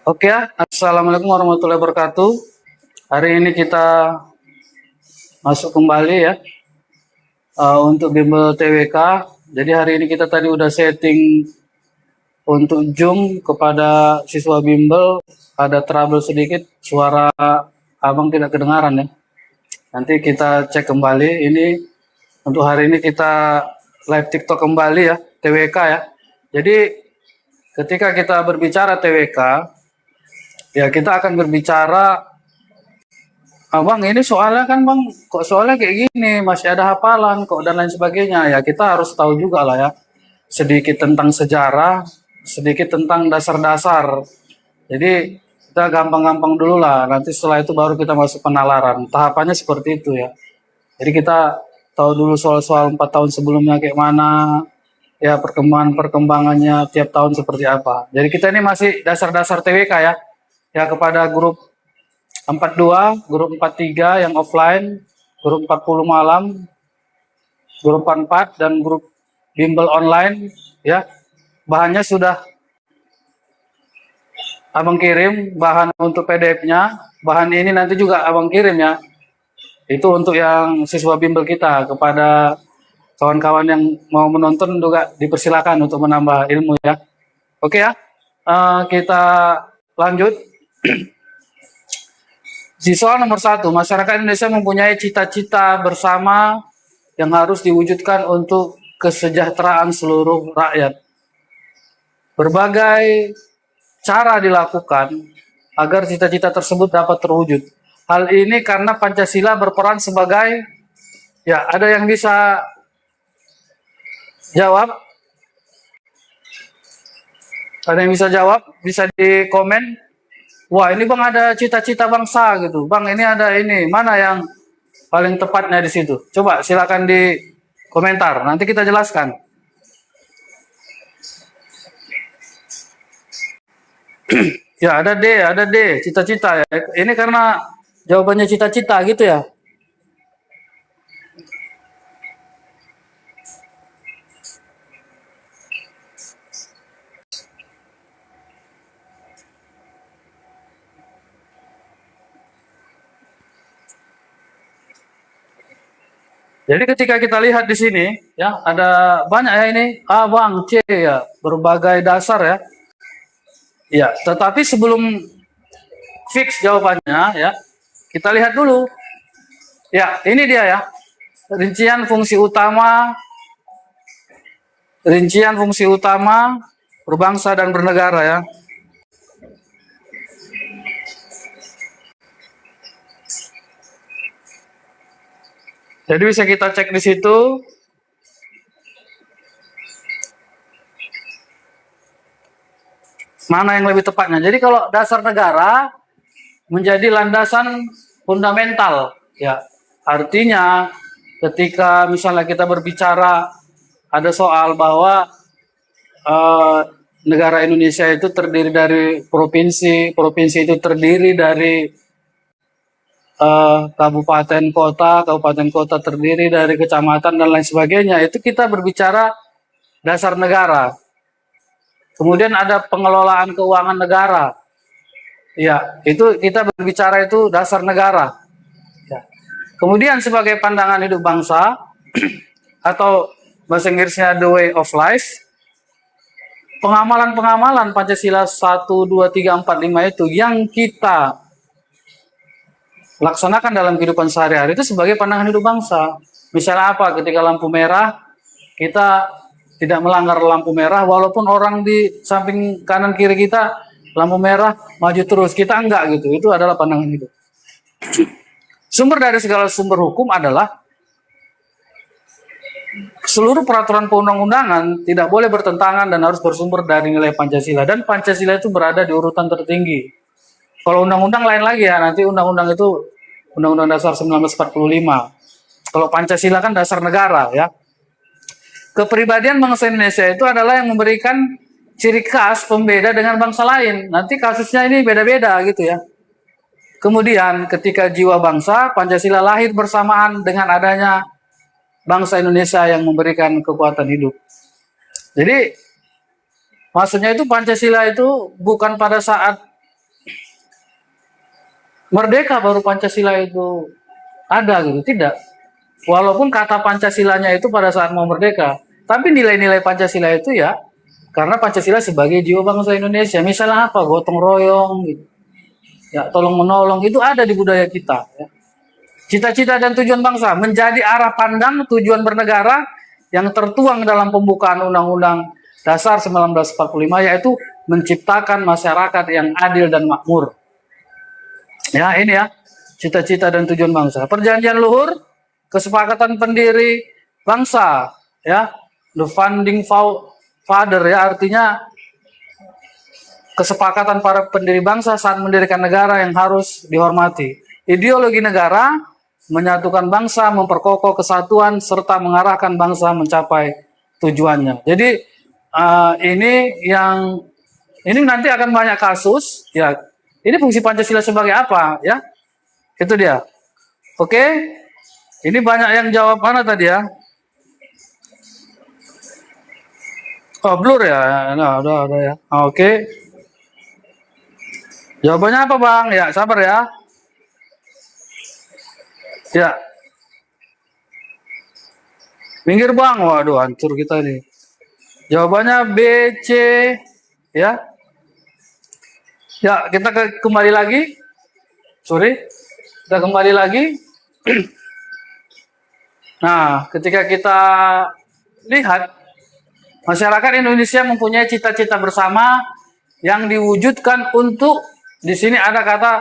Oke ya, Assalamualaikum warahmatullahi wabarakatuh. Hari ini kita masuk kembali ya untuk bimbel TWK. Jadi hari ini kita tadi udah setting untuk Zoom kepada siswa bimbel. Ada trouble sedikit, suara abang tidak kedengaran ya. Nanti kita cek kembali. Ini untuk hari ini kita live TikTok kembali ya, TWK ya. Jadi ketika kita berbicara TWK, ya kita akan berbicara, Bang, ini soalnya kan Bang, kok soalnya kayak gini, masih ada hafalan kok dan lain sebagainya. Ya kita harus tahu juga lah ya, sedikit tentang sejarah, sedikit tentang dasar-dasar. Jadi kita gampang-gampang dulu lah, nanti setelah itu baru kita masuk penalaran. Tahapannya seperti itu ya. Jadi kita tahu dulu soal-soal 4 tahun sebelumnya kayak mana, ya perkembangannya tiap tahun seperti apa. Jadi kita ini masih dasar-dasar TWK ya. Ya kepada grup 42, grup 43 yang offline, grup 40 malam, grup 44 dan grup bimbel online ya. Bahannya sudah Abang kirim, bahan untuk PDF-nya. Bahan ini nanti juga Abang kirim ya. Itu untuk yang siswa bimbel kita. Kepada kawan-kawan yang mau menonton juga dipersilakan untuk menambah ilmu ya. Oke ya. Kita lanjut. Di soal nomor 1, masyarakat Indonesia mempunyai cita-cita bersama yang harus diwujudkan untuk kesejahteraan seluruh rakyat. Berbagai cara dilakukan agar cita-cita tersebut dapat terwujud. Hal ini karena Pancasila berperan sebagai, ya ada yang bisa jawab? Ada yang bisa jawab? Bisa di komen? Wah ini Bang ada cita-cita bangsa gitu. Bang ini ada ini, mana yang paling tepatnya di situ? Coba silakan di komentar, nanti kita jelaskan. Ya ada D, cita-cita ya. Ini karena jawabannya cita-cita gitu ya. Jadi ketika kita lihat di sini ya ada banyak ya ini A, Bang, C ya, berbagai dasar ya. Ya, tetapi sebelum fix jawabannya ya, kita lihat dulu. Ya, ini dia ya. Rincian fungsi utama berbangsa dan bernegara ya. Jadi bisa kita cek di situ. Mana yang lebih tepatnya. Jadi kalau dasar negara menjadi landasan fundamental ya. Artinya ketika misalnya kita berbicara ada soal bahwa negara Indonesia itu terdiri dari provinsi, provinsi itu terdiri dari kabupaten kota terdiri dari kecamatan dan lain sebagainya. Itu kita berbicara dasar negara. Kemudian ada pengelolaan keuangan negara. Ya, itu kita berbicara itu dasar negara. Ya. Kemudian sebagai pandangan hidup bangsa atau bahasa Inggrisnya the way of life, pengamalan-pengamalan Pancasila 1, 2, 3, 4, 5 itu yang kita laksanakan dalam kehidupan sehari-hari itu sebagai pandangan hidup bangsa. Misalnya apa? Ketika lampu merah, kita tidak melanggar lampu merah, walaupun orang di samping kanan kiri kita lampu merah maju terus, kita enggak gitu. Itu adalah pandangan hidup. Sumber dari segala sumber hukum adalah seluruh peraturan perundang-undangan tidak boleh bertentangan dan harus bersumber dari nilai Pancasila. Dan Pancasila itu berada di urutan tertinggi. Kalau undang-undang lain lagi ya, nanti undang-undang itu Undang-Undang Dasar 1945. Kalau Pancasila kan dasar negara ya. Kepribadian bangsa Indonesia itu adalah yang memberikan ciri khas pembeda dengan bangsa lain. Nanti kasusnya ini beda-beda gitu ya. Kemudian ketika jiwa bangsa, Pancasila lahir bersamaan dengan adanya bangsa Indonesia yang memberikan kekuatan hidup. Jadi maksudnya itu Pancasila itu bukan pada saat merdeka baru Pancasila itu ada gitu. Tidak. Walaupun kata Pancasilanya itu pada saat mau merdeka, tapi nilai-nilai Pancasila itu ya karena Pancasila sebagai jiwa bangsa Indonesia. Misalnya apa? Gotong royong gitu. Ya, tolong menolong itu ada di budaya kita, ya. Cita-cita dan tujuan bangsa menjadi arah pandang tujuan bernegara yang tertuang dalam pembukaan Undang-Undang Dasar 1945, yaitu menciptakan masyarakat yang adil dan makmur. Ya, ini ya, cita-cita dan tujuan bangsa. Perjanjian luhur, kesepakatan pendiri bangsa, ya, the founding father, ya, artinya kesepakatan para pendiri bangsa saat mendirikan negara yang harus dihormati. Ideologi negara menyatukan bangsa, memperkokoh kesatuan, serta mengarahkan bangsa mencapai tujuannya. Jadi ini nanti akan banyak kasus, ya. Ini fungsi Pancasila sebagai apa, ya? Itu dia. Oke, ini banyak yang jawab mana tadi ya? Oh, blur ya? Nah, udah ya. Oke. Jawabannya apa, Bang? Ya, sabar ya. Ya. Minggir, Bang. Waduh, hancur kita ini. Jawabannya B, C, ya. Ya, kita kembali lagi. Sorry. Kita kembali lagi. Nah, ketika kita lihat masyarakat Indonesia mempunyai cita-cita bersama yang diwujudkan untuk, di sini ada kata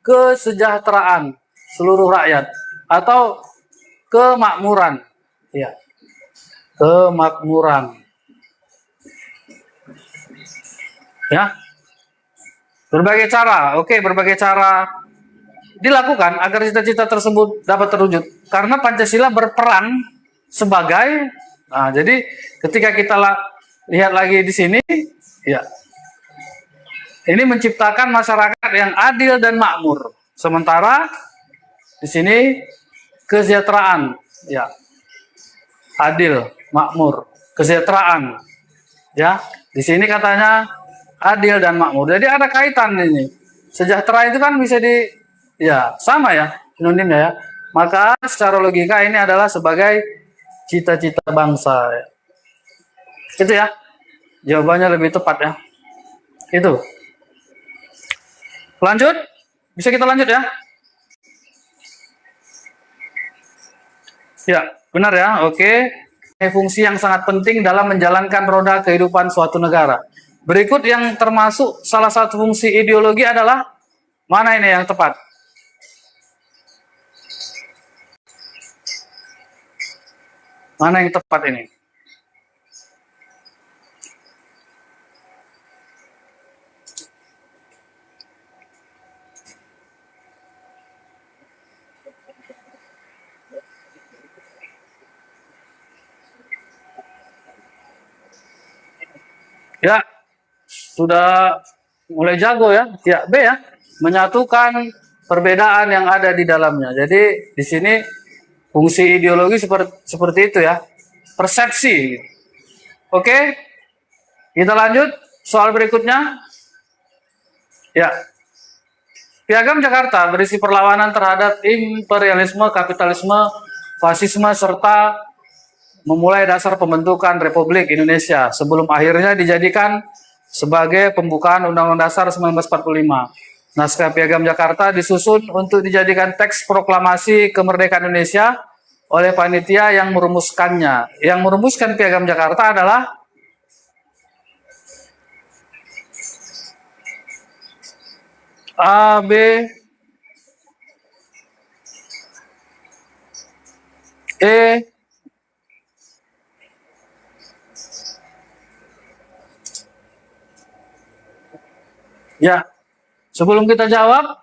kesejahteraan seluruh rakyat atau kemakmuran, ya, kemakmuran, ya, berbagai cara, berbagai cara dilakukan agar cita-cita tersebut dapat terwujud karena Pancasila berperan sebagai, nah, jadi ketika kita lihat lagi di sini, ya, ini menciptakan masyarakat yang adil dan makmur. Sementara di sini kesejahteraan, ya, adil, makmur, kesejahteraan, ya. Di sini katanya adil dan makmur. Jadi ada kaitan ini. Sejahtera itu kan bisa ya, sama ya, sinonimnya ya. Maka secara logika ini adalah sebagai cita-cita bangsa. Ya. Itu ya. Jawabannya lebih tepat ya. Itu. Lanjut, bisa kita lanjut ya? Ya, benar ya, oke. Fungsi yang sangat penting dalam menjalankan roda kehidupan suatu negara. Berikut yang termasuk salah satu fungsi ideologi adalah, mana ini yang tepat? Mana yang tepat ini? Ya, sudah mulai jago ya. Ya, B ya. Menyatukan perbedaan yang ada di dalamnya. Jadi di sini fungsi ideologi seperti itu ya. Persepsi. Oke. Kita lanjut soal berikutnya. Ya. Piagam Jakarta berisi perlawanan terhadap imperialisme, kapitalisme, fasisme serta memulai dasar pembentukan Republik Indonesia sebelum akhirnya dijadikan sebagai pembukaan Undang-Undang Dasar 1945. Naskah Piagam Jakarta disusun untuk dijadikan teks proklamasi kemerdekaan Indonesia oleh panitia yang merumuskannya. Yang merumuskan Piagam Jakarta adalah A, B, E, ya, sebelum kita jawab,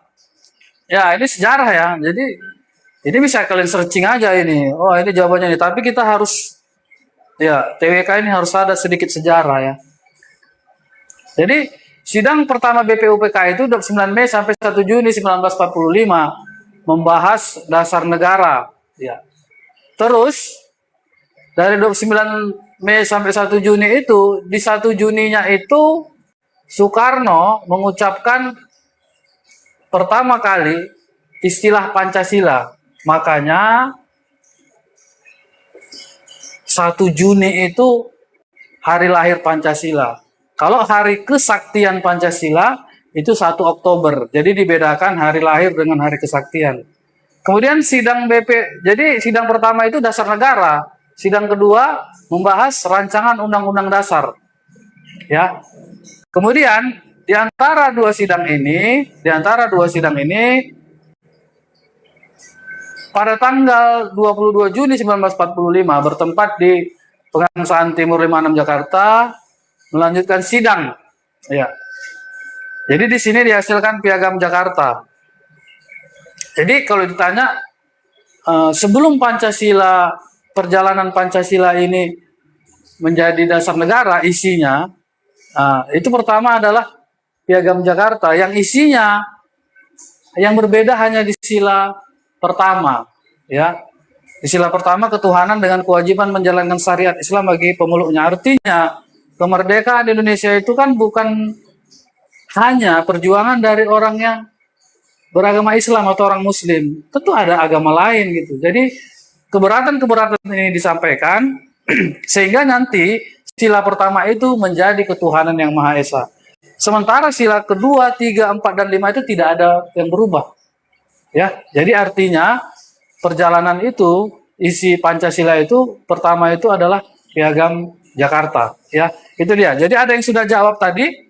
ya ini sejarah ya. Jadi ini bisa kalian searching aja ini. Oh ini jawabannya ini. Tapi kita harus, ya TWK ini harus ada sedikit sejarah ya. Jadi sidang pertama BPUPK itu 29 Mei sampai 1 Juni 1945 membahas dasar negara. Ya. Terus dari 29 Mei sampai 1 Juni itu, di 1 Juninya itu Soekarno mengucapkan pertama kali istilah Pancasila. Makanya 1 Juni itu hari lahir Pancasila. Kalau hari kesaktian Pancasila itu 1 Oktober. Jadi dibedakan hari lahir dengan hari kesaktian. Kemudian sidang BP, jadi sidang pertama itu dasar negara. Sidang kedua membahas rancangan undang-undang dasar. Ya. Kemudian di antara dua sidang ini pada tanggal 22 Juni 1945 bertempat di Pegangsaan Timur 56 Jakarta melanjutkan sidang. Ya. Jadi di sini dihasilkan Piagam Jakarta. Jadi kalau ditanya sebelum Pancasila, perjalanan Pancasila ini menjadi dasar negara, isinya itu pertama adalah Piagam Jakarta yang isinya yang berbeda hanya di sila pertama, ya. Di sila pertama ketuhanan dengan kewajiban menjalankan syariat Islam bagi pemeluknya. Artinya kemerdekaan di Indonesia itu kan bukan hanya perjuangan dari orang yang beragama Islam atau orang Muslim, tentu ada agama lain gitu. Jadi keberatan-keberatan ini disampaikan sehingga nanti sila pertama itu menjadi ketuhanan yang Maha Esa. Sementara sila kedua, 3, 4, dan 5 itu tidak ada yang berubah. Ya, jadi artinya perjalanan itu, isi Pancasila itu pertama itu adalah Piagam Jakarta. Ya, itu dia. Jadi ada yang sudah jawab tadi.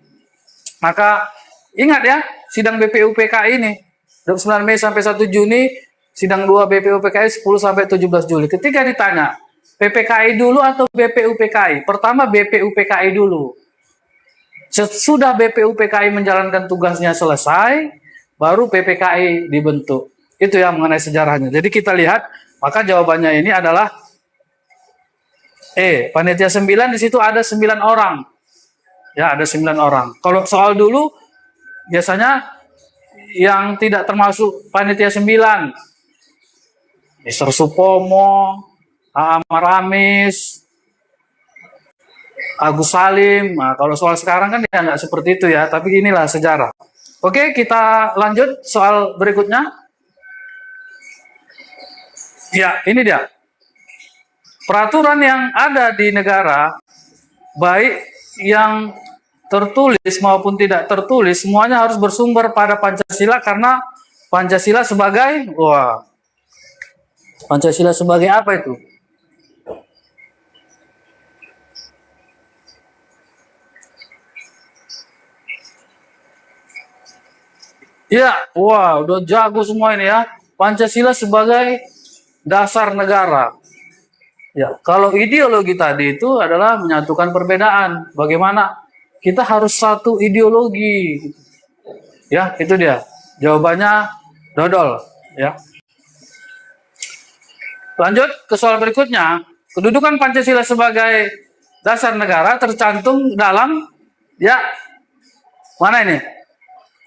Maka ingat ya, sidang BPUPKI ini 29 Mei sampai 1 Juni, sidang 2 BPUPKI 10 sampai 17 Juli. Ketika ditanya, PPKI dulu atau BPUPKI? Pertama BPUPKI dulu. Sesudah BPUPKI menjalankan tugasnya selesai, baru PPKI dibentuk. Itu yang mengenai sejarahnya. Jadi kita lihat, maka jawabannya ini adalah panitia 9 di situ ada 9 orang. Ya, ada 9 orang. Kalau soal dulu, biasanya yang tidak termasuk panitia 9, Mr. Supomo, Amar Amis, Agus Salim. Nah, kalau soal sekarang kan ya nggak seperti itu ya, tapi inilah sejarah. Oke, kita lanjut soal berikutnya. Ya, ini dia. Peraturan yang ada di negara, baik yang tertulis maupun tidak tertulis, semuanya harus bersumber pada Pancasila karena Pancasila sebagai, Pancasila sebagai apa itu? Ya, udah jago semua ini ya. Pancasila sebagai dasar negara. Ya, kalau ideologi tadi itu adalah menyatukan perbedaan. Bagaimana kita harus satu ideologi. Ya, itu dia. Jawabannya dodol. Ya. Lanjut ke soal berikutnya. Kedudukan Pancasila sebagai dasar negara tercantum dalam, ya, mana ini?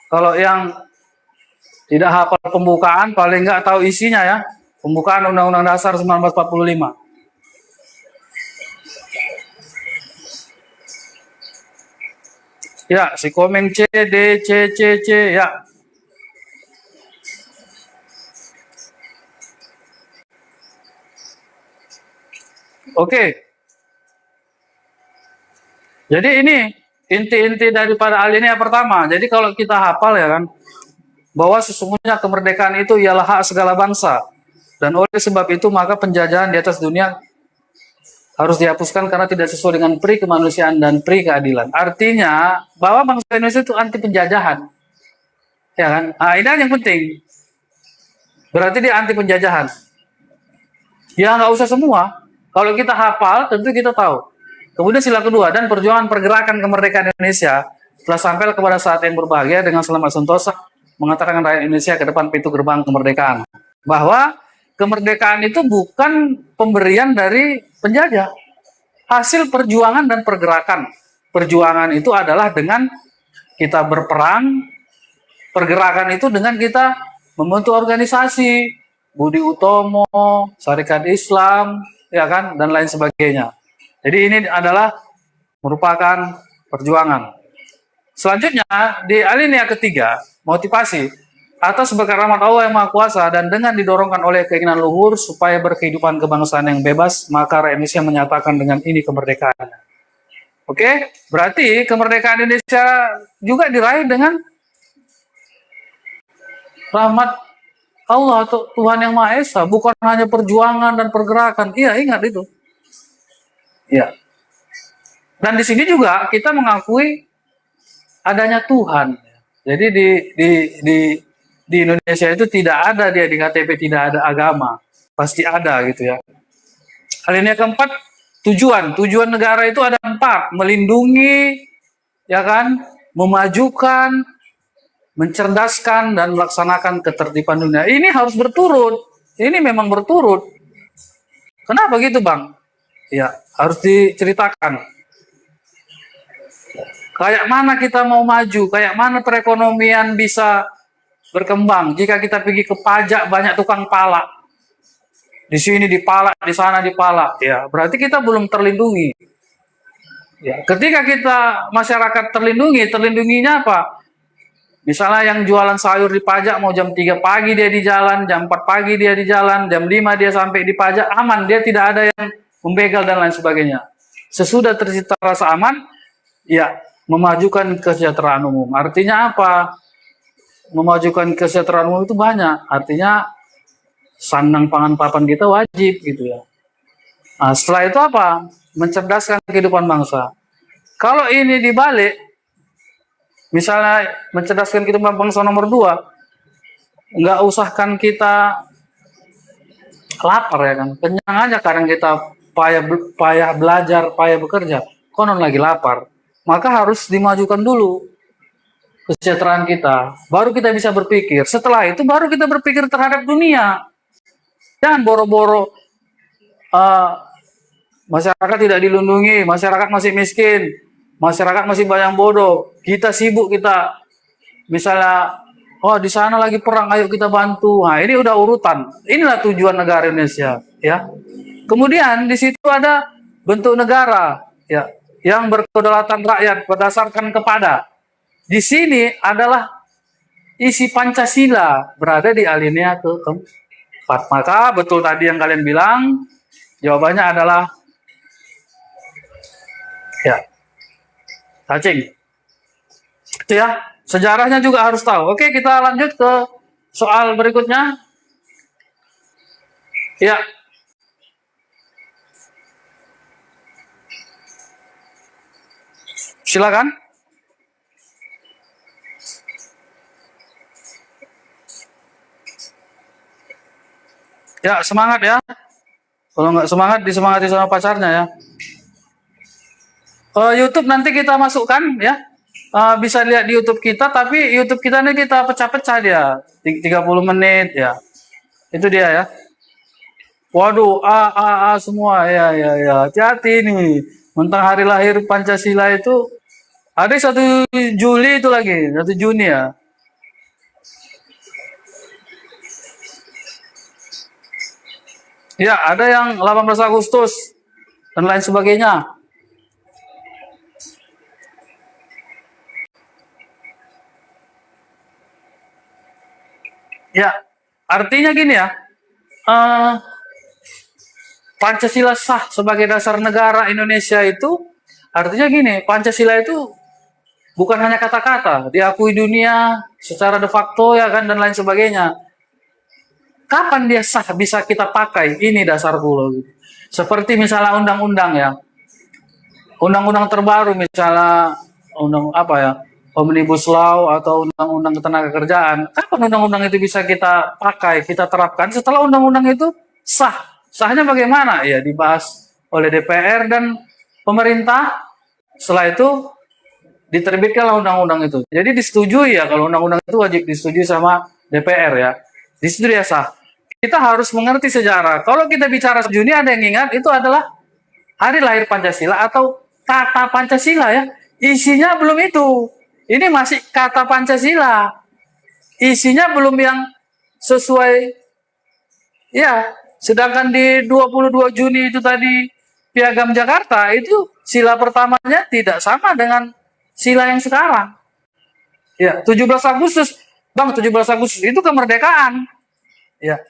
Kalau yang tidak hafal pembukaan, paling nggak tahu isinya ya. Pembukaan Undang-Undang Dasar 1945. Ya, si Komeng C, D, C, ya. Oke. Jadi ini inti-inti daripada alinea pertama. Jadi kalau kita hafal ya kan, bahwa sesungguhnya kemerdekaan itu ialah hak segala bangsa. Dan oleh sebab itu maka penjajahan di atas dunia harus dihapuskan karena tidak sesuai dengan pri kemanusiaan dan pri keadilan. Artinya bahwa bangsa Indonesia itu anti penjajahan. Ya kan? Nah, ini yang penting. Berarti dia anti penjajahan. Ya nggak usah semua. Kalau kita hafal tentu kita tahu. Kemudian sila kedua, dan perjuangan pergerakan kemerdekaan Indonesia telah sampai kepada saat yang berbahagia dengan selamat sentosa mengatakan rakyat Indonesia ke depan pintu gerbang kemerdekaan. Bahwa kemerdekaan itu bukan pemberian dari penjajah. Hasil perjuangan dan pergerakan. Perjuangan itu adalah dengan kita berperang, pergerakan itu dengan kita membentuk organisasi, Budi Utomo, Syarikat Islam, ya kan, dan lain sebagainya. Jadi ini adalah merupakan perjuangan. Selanjutnya di alinea ketiga, motivasi. atas berkat rahmat Allah yang Maha Kuasa dan dengan didorongkan oleh keinginan luhur supaya berkehidupan kebangsaan yang bebas, maka rakyat Indonesia menyatakan dengan ini kemerdekaan. Oke, berarti kemerdekaan Indonesia juga diraih dengan rahmat Allah atau Tuhan yang Maha Esa, bukan hanya perjuangan dan pergerakan. Iya, ingat itu. Iya. Dan di sini juga kita mengakui adanya Tuhan. Jadi di Indonesia itu tidak ada dia di KTP tidak ada agama, pasti ada gitu ya. Alinea keempat, tujuan negara itu ada 4, melindungi, ya kan, memajukan, mencerdaskan dan melaksanakan ketertiban dunia. Ini harus berturut. Ini memang berturut. Kenapa gitu, Bang? Ya, harus diceritakan. Kayak mana kita mau maju, kayak mana perekonomian bisa berkembang jika kita pergi ke pajak banyak tukang palak. Di sini dipalak, di sana dipalak. Ya, berarti kita belum terlindungi. Ya, ketika kita masyarakat terlindunginya apa? Misalnya yang jualan sayur di pajak mau jam 3 pagi dia di jalan, jam 4 pagi dia di jalan, jam 5 dia sampai di pajak, aman, dia tidak ada yang membegal dan lain sebagainya. Sesudah tercipta rasa aman, ya, memajukan kesejahteraan umum. Artinya apa? Memajukan kesejahteraan umum itu banyak. Artinya sandang pangan papan kita wajib gitu ya. Nah, setelah itu apa? Mencerdaskan kehidupan bangsa. Kalau ini dibalik, misalnya mencerdaskan kehidupan bangsa nomor 2, nggak usahkan kita lapar ya kan. Kenyang aja kadang kita payah belajar, payah bekerja. Konon lagi lapar. Maka harus dimajukan dulu kesejahteraan kita, baru kita bisa berpikir. Setelah itu baru kita berpikir terhadap dunia. Jangan boro-boro masyarakat tidak dilindungi, masyarakat masih miskin, masyarakat masih banyak bodoh. Kita sibuk, kita misalnya, oh di sana lagi perang, ayo kita bantu. Nah, ini udah urutan. Inilah tujuan negara Indonesia, ya. Kemudian di situ ada bentuk negara, ya, yang berkedaulatan rakyat berdasarkan kepada. Di sini adalah isi Pancasila berada di alinea ke-4. Maka betul tadi yang kalian bilang, jawabannya adalah ya, cacing. Itu ya, sejarahnya juga harus tahu. Oke, kita lanjut ke soal berikutnya. Ya. Silakan. Ya, semangat ya. Kalau nggak semangat, disemangati sama pacarnya ya. YouTube nanti kita masukkan ya. Bisa lihat di YouTube kita, tapi YouTube kita ini kita pecah-pecah dia. 30 menit ya. Itu dia ya. Waduh, semua ya. Hati-hati nih. Mentang hari lahir Pancasila itu ada 1 Juli itu lagi, 1 Juni ya. Ya, ada yang 18 Agustus dan lain sebagainya. Ya, artinya gini ya, Pancasila sah sebagai dasar negara Indonesia itu, artinya gini, Pancasila itu bukan hanya kata-kata, diakui dunia secara de facto ya kan, dan lain sebagainya. Kapan dia sah bisa kita pakai? Ini dasarku loh. Seperti misalnya undang-undang ya. Undang-undang terbaru misalnya undang apa ya? Omnibus Law atau undang-undang ketenagakerjaan. Kapan undang-undang itu bisa kita pakai, kita terapkan setelah undang-undang itu sah? Sahnya bagaimana? Ya dibahas oleh DPR dan pemerintah. Setelah itu diterbitkanlah undang-undang itu. Jadi disetujui ya, kalau undang-undang itu wajib disetujui sama DPR ya. Di situ dia sah. Kita harus mengerti sejarah. Kalau kita bicara Juni, ada yang ingat itu adalah hari lahir Pancasila atau kata Pancasila ya. Isinya belum itu. Ini masih kata Pancasila. Isinya belum yang sesuai. Ya, sedangkan di 22 Juni itu tadi Piagam Jakarta itu sila pertamanya tidak sama dengan sila yang sekarang. Ya, 17 Agustus Bang, 17 Agustus itu kemerdekaan. Ya.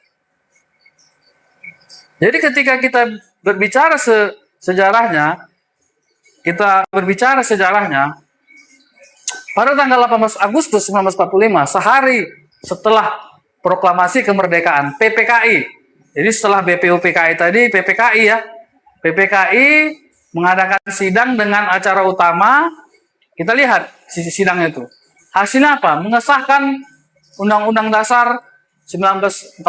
Jadi ketika kita berbicara sejarahnya, pada tanggal 18 Agustus 1945, sehari setelah proklamasi kemerdekaan, PPKI. Jadi setelah BPUPKI tadi, PPKI ya. PPKI mengadakan sidang dengan acara utama. Kita lihat sisi sidangnya itu. Hasilnya apa? Mengesahkan Undang-Undang Dasar 1945.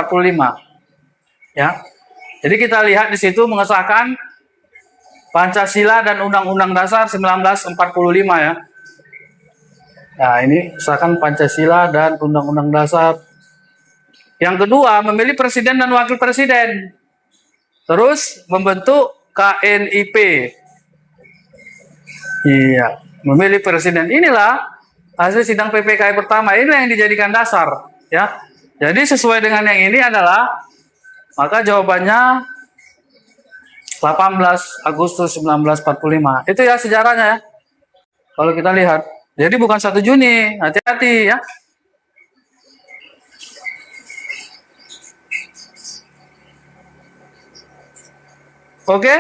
Ya. Jadi kita lihat di situ mengesahkan Pancasila dan Undang-Undang Dasar 1945 ya. Nah, ini misalkan Pancasila dan Undang-Undang Dasar. Yang kedua, memilih presiden dan wakil presiden. Terus membentuk KNIP. Iya, memilih presiden. Inilah hasil sidang PPKI pertama. Inilah yang dijadikan dasar, ya. Jadi sesuai dengan yang ini adalah, maka jawabannya 18 Agustus 1945. Itu ya sejarahnya ya. Kalau kita lihat. Jadi bukan 1 Juni, hati-hati ya. Oke,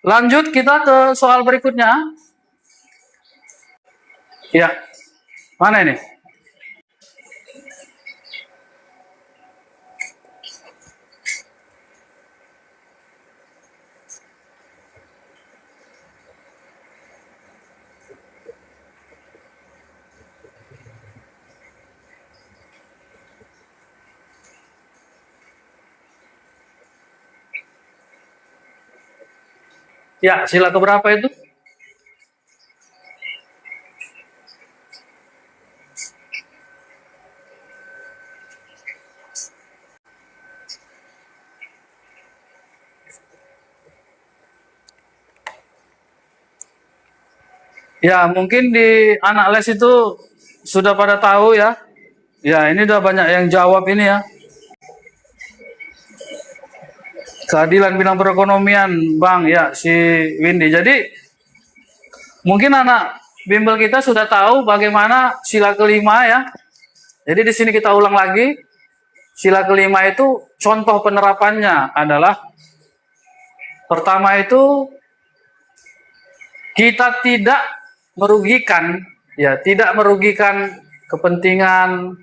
lanjut kita ke soal berikutnya. Ya, mana ini? Ya, sila keberapa itu? Ya, mungkin di anak les itu sudah pada tahu ya. Ya, ini udah banyak yang jawab ini ya. Keadilan bidang perekonomian, Bang, ya si Windy. Jadi mungkin anak bimbel kita sudah tahu bagaimana sila kelima ya. Jadi di sini kita ulang lagi. Sila kelima itu contoh penerapannya adalah pertama itu kita tidak merugikan ya, tidak merugikan kepentingan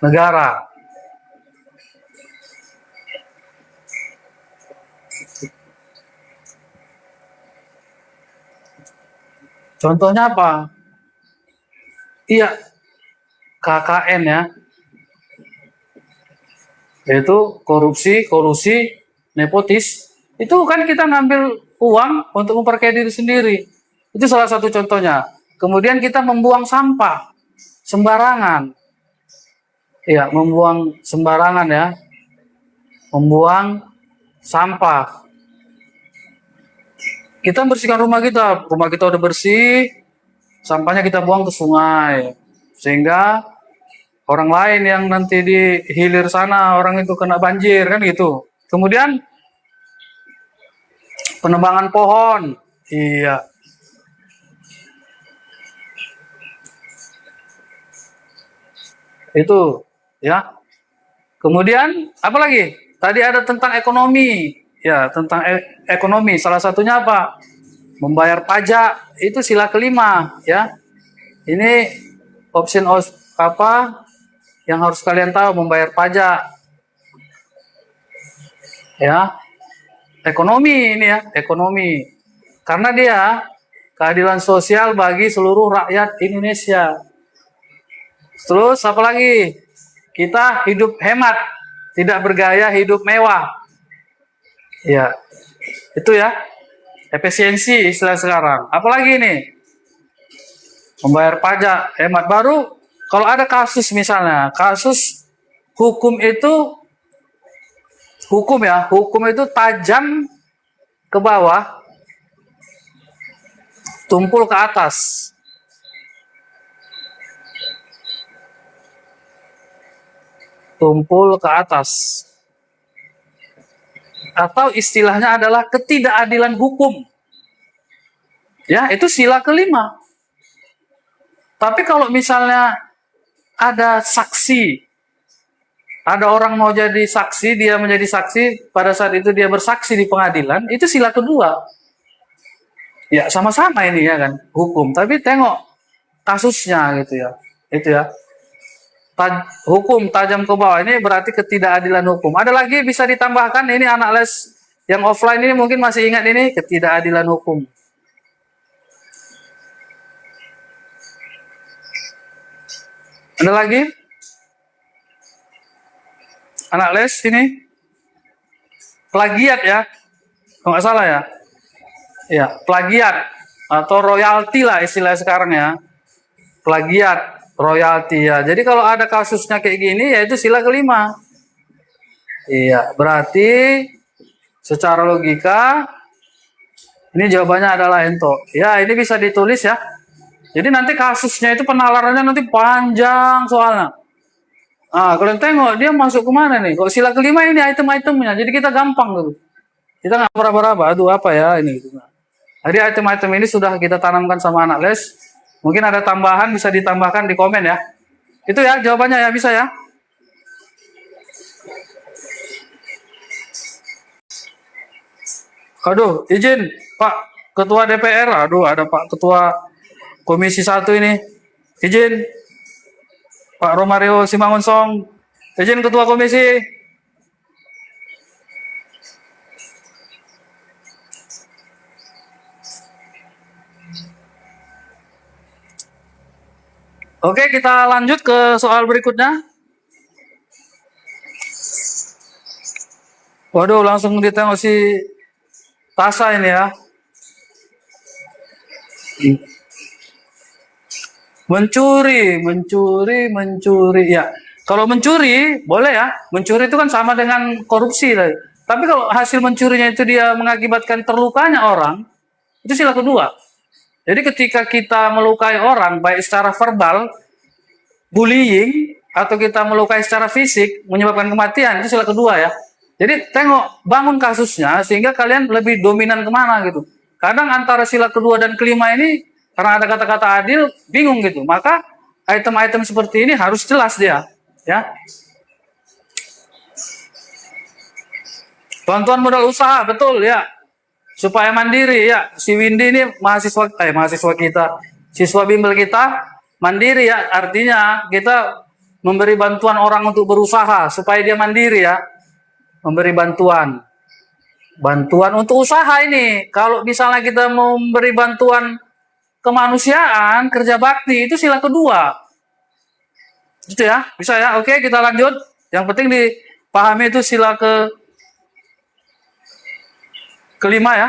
negara. Contohnya apa? Iya, KKN ya, yaitu korupsi, kolusi, nepotis. Itu kan kita ngambil uang untuk memperkaya diri sendiri. Itu salah satu contohnya. Kemudian kita membuang sampah sembarangan. Iya, membuang sembarangan ya. Membuang sampah. Kita membersihkan rumah kita udah bersih, sampahnya kita buang ke sungai, sehingga orang lain yang nanti di hilir sana orang itu kena banjir kan gitu. Kemudian penebangan pohon, iya. Itu ya. Kemudian apa lagi? Tadi ada tentang ekonomi. Ya, tentang ekonomi. Salah satunya apa? Membayar pajak. Itu sila kelima, ya. Ini option apa yang harus kalian tahu, membayar pajak. Ya. Ekonomi ini ya, ekonomi. Karena dia keadilan sosial bagi seluruh rakyat Indonesia. Terus apa lagi? Kita hidup hemat, tidak bergaya hidup mewah. Ya, itu ya, efisiensi istilah sekarang. Apalagi nih, membayar pajak, hemat. Baru kalau ada kasus misalnya, kasus hukum itu tajam ke bawah, tumpul ke atas. Tumpul ke atas. Atau istilahnya adalah ketidakadilan hukum. Ya, itu sila kelima. Tapi kalau misalnya ada saksi, ada orang mau jadi saksi, dia menjadi saksi, pada saat itu dia bersaksi di pengadilan, itu sila kedua. Ya sama-sama ini ya kan, hukum. Tapi tengok kasusnya gitu ya. Itu ya. Hukum tajam ke bawah ini berarti ketidakadilan hukum. Ada lagi bisa ditambahkan, ini anak les yang offline ini mungkin masih ingat ini, ketidakadilan hukum. Ada lagi? Anak les ini? Plagiat ya? Kalau nggak salah ya? Ya, plagiat atau royalti lah istilah sekarang ya. Plagiat, royalti ya. Jadi kalau ada kasusnya kayak gini, ya itu sila kelima. Iya, berarti secara logika ini jawabannya adalah ento. Ya, ini bisa ditulis ya. Jadi nanti kasusnya itu penalarannya nanti panjang soalnya. Ah, kalian tengok dia masuk kemana nih? Kok sila kelima ini item-itemnya, jadi kita gampang gitu. Kita nggak meraba-raba, aduh apa ya ini gitu. Jadi item-item ini sudah kita tanamkan sama anak les. Mungkin ada tambahan bisa ditambahkan di komen ya. Itu ya jawabannya ya, bisa ya. Aduh, izin Pak Ketua DPR. Aduh, ada Pak Ketua Komisi 1 ini. Izin Pak Romario Simangunsong. Izin Ketua Komisi. Oke, kita lanjut ke soal berikutnya. Waduh, langsung ditengok si Tasa ini ya. Mencuri. Ya, kalau mencuri boleh ya. Mencuri itu kan sama dengan korupsi lah. Tapi kalau hasil mencurinya itu dia mengakibatkan terlukanya orang, itu sila kedua. Jadi ketika kita melukai orang, baik secara verbal, bullying, atau kita melukai secara fisik, menyebabkan kematian, itu sila kedua ya. Jadi tengok, bangun kasusnya, sehingga kalian lebih dominan kemana gitu. Kadang antara sila kedua dan kelima ini, karena ada kata-kata adil, bingung gitu. Maka item-item seperti ini harus jelas dia. Ya. Bantuan modal usaha, betul ya. Supaya mandiri ya. Si Windy ini mahasiswa kita, siswa bimbel kita mandiri ya. Artinya kita memberi bantuan orang untuk berusaha supaya dia mandiri ya. Memberi bantuan untuk usaha ini. Kalau misalnya kita mau memberi bantuan kemanusiaan, kerja bakti, itu sila kedua. Gitu ya, bisa ya. Oke, kita lanjut. Yang penting dipahami itu sila kelima ya.